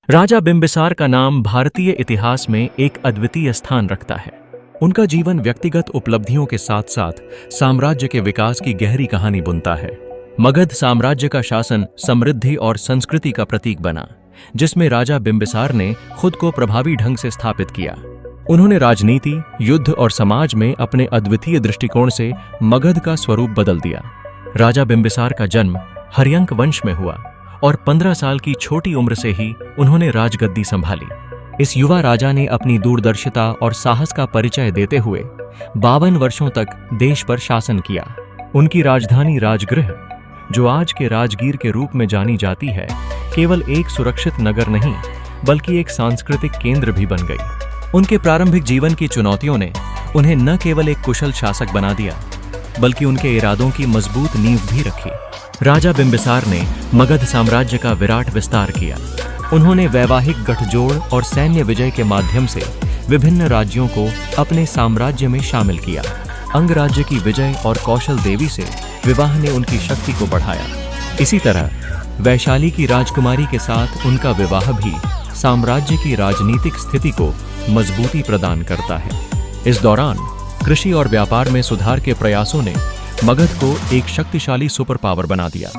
राजा बिंबिसार का नाम भारतीय इतिहास में एक अद्वितीय स्थान रखता है। उनका जीवन व्यक्तिगत उपलब्धियों के साथ साथ साम्राज्य के विकास की गहरी कहानी बुनता है। मगध साम्राज्य का शासन समृद्धि और संस्कृति का प्रतीक बना, जिसमें राजा बिंबिसार ने खुद को प्रभावी ढंग से स्थापित किया। उन्होंने राजनीति, युद्ध और समाज में अपने अद्वितीय दृष्टिकोण से मगध का स्वरूप बदल दिया। राजा बिंबिसार का जन्म हर्यंक वंश में हुआ और 15 साल की छोटी उम्र से ही उन्होंने राजगद्दी संभाली। इस युवा राजा ने अपनी दूरदर्शिता और साहस का परिचय देते हुए 52 वर्षों तक देश पर शासन किया। उनकी राजधानी राजगृह, जो आज के राजगीर के रूप में जानी जाती है, केवल एक सुरक्षित नगर नहीं बल्कि एक सांस्कृतिक केंद्र भी बन गई। उनके प्रारंभिक जीवन की चुनौतियों ने उन्हें न केवल एक कुशल शासक बना दिया, बल्कि उनके इरादों की मजबूत नींव भी रखी। राजा बिंबिसार ने मगध साम्राज्य का विराट विस्तार किया। उन्होंने वैवाहिक गठजोड़ और सैन्य विजय के माध्यम से विभिन्न राज्यों को अपने साम्राज्य में शामिल किया। अंगराज्य की विजय और कौशल देवी से विवाह ने उनकी शक्ति को बढ़ाया। इसी तरह वैशाली की राजकुमारी के साथ उनका विवाह भी साम्राज्य की राजनीतिक स्थिति को मजबूती प्रदान करता है। इस दौरान कृषि और व्यापार में सुधार के प्रयासों ने मगध को एक शक्तिशाली सुपर पावर बना दिया।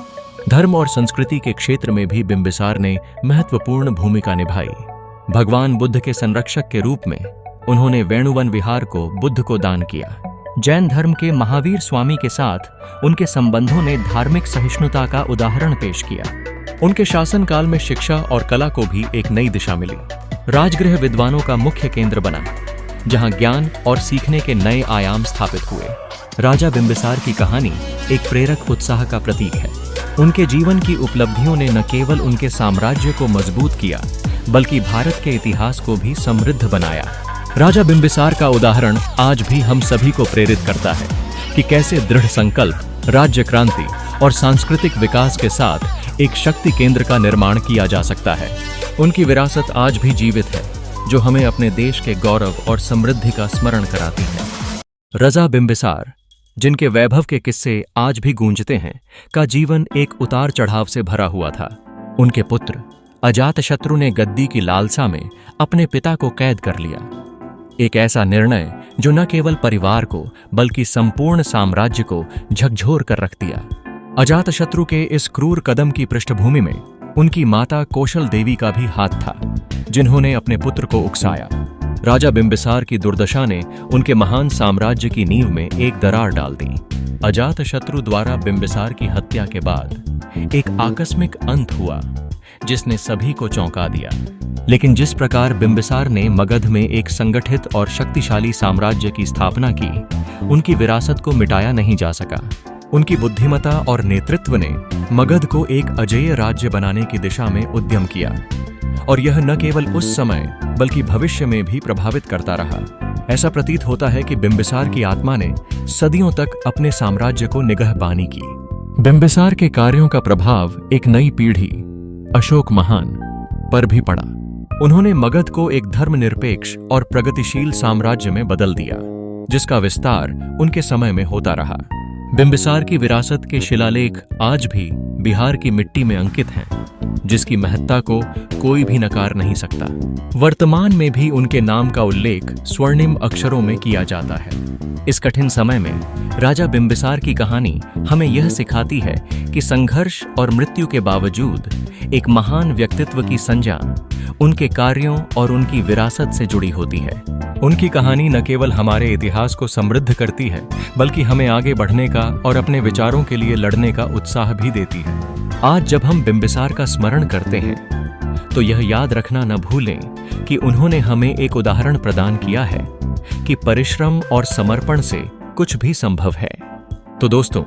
धर्म और संस्कृति के क्षेत्र में भी बिंबिसार ने महत्वपूर्ण भूमिका निभाई। भगवान बुद्ध के संरक्षक के रूप में उन्होंने वेणुवन विहार को बुद्ध को दान किया। जैन धर्म के महावीर स्वामी के साथ उनके संबंधों ने धार्मिक सहिष्णुता का उदाहरण पेश किया। उनके शासनकाल में शिक्षा और कला को भी एक नई दिशा मिली। राजगृह विद्वानों का मुख्य केंद्र बना, जहां ज्ञान और सीखने के नए आयाम स्थापित हुए। राजा बिंबिसार की कहानी एक प्रेरक उत्साह का प्रतीक है। उनके जीवन की उपलब्धियों ने न केवल उनके साम्राज्य को मजबूत किया, बल्कि भारत के इतिहास को भी समृद्ध बनाया। राजा बिंबिसार का उदाहरण आज भी हम सभी को प्रेरित करता है कि कैसे दृढ़ संकल्प, राज्य क्रांति और सांस्कृतिक विकास के साथ एक शक्ति केंद्र का निर्माण किया जा सकता है। उनकी विरासत आज भी जीवित है, जो हमें अपने देश के गौरव और समृद्धि का स्मरण कराती है। राजा बिंबिसार, जिनके वैभव के किस्से आज भी गूंजते हैं, का जीवन एक उतार चढ़ाव से भरा हुआ था। उनके पुत्र अजातशत्रु ने गद्दी की लालसा में अपने पिता को कैद कर लिया। एक ऐसा निर्णय जो न केवल परिवार को बल्कि संपूर्ण साम्राज्य को झकझोर कर रख दिया। अजातशत्रु के इस क्रूर कदम की पृष्ठभूमि में उनकी माता कौशल देवी का भी हाथ था, जिन्होंने अपने पुत्र को उकसाया। राजा बिंबिसार की दुर्दशा ने उनके महान साम्राज्य की नींव में एक दरार डाल दी। अजातशत्रु द्वारा बिंबिसार की हत्या के बाद एक आकस्मिक अंत हुआ, जिसने सभी को चौंका दिया। लेकिन जिस प्रकार बिंबिसार ने मगध में एक संगठित और शक्तिशाली साम्राज्य की स्थापना की, उनकी विरासत को मिटाया नहीं जा सका। उनकी बुद्धिमत्ता और नेतृत्व ने मगध को एक अजेय राज्य बनाने की दिशा में उद्यम किया, और यह न केवल उस समय बल्कि भविष्य में भी प्रभावित करता रहा। ऐसा प्रतीत होता है कि बिंबिसार की आत्मा ने सदियों तक अपने साम्राज्य को निगहबानी की। बिंबिसार के कार्यों का प्रभाव एक नई पीढ़ी, अशोक महान, पर भी पड़ा। उन्होंने मगध को एक धर्मनिरपेक्ष और प्रगतिशील साम्राज्य में बदल दिया, जिसका विस्तार उनके समय में होता रहा। बिंबिसार की विरासत के शिलालेख आज भी बिहार की मिट्टी में अंकित हैं, जिसकी महत्ता को कोई भी नकार नहीं सकता। वर्तमान में भी उनके नाम का उल्लेख स्वर्णिम अक्षरों में किया जाता है। इस कठिन समय में राजा बिंबिसार की कहानी हमें यह सिखाती है कि संघर्ष और मृत्यु के बावजूद एक महान व्यक्तित्व की संज्ञा उनके कार्यों और उनकी विरासत से जुड़ी होती है। उनकी कहानी न केवल हमारे इतिहास को समृद्ध करती है, बल्कि हमें आगे बढ़ने का और अपने विचारों के लिए लड़ने का उत्साह भी देती है। आज जब हम बिंबिसार का स्मरण करते हैं, तो यह याद रखना न भूलें कि उन्होंने हमें एक उदाहरण प्रदान किया है कि परिश्रम और समर्पण से कुछ भी संभव है। तो दोस्तों,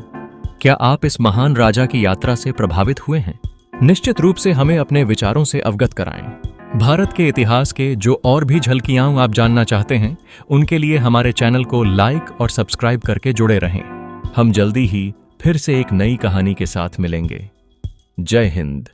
क्या आप इस महान राजा की यात्रा से प्रभावित हुए हैं? निश्चित रूप से हमें अपने विचारों से अवगत कराएं। भारत के इतिहास के जो और भी झलकियां आप जानना चाहते हैं, उनके लिए हमारे चैनल को लाइक और सब्सक्राइब करके जुड़े रहें। हम जल्दी ही फिर से एक नई कहानी के साथ मिलेंगे। जय हिंद।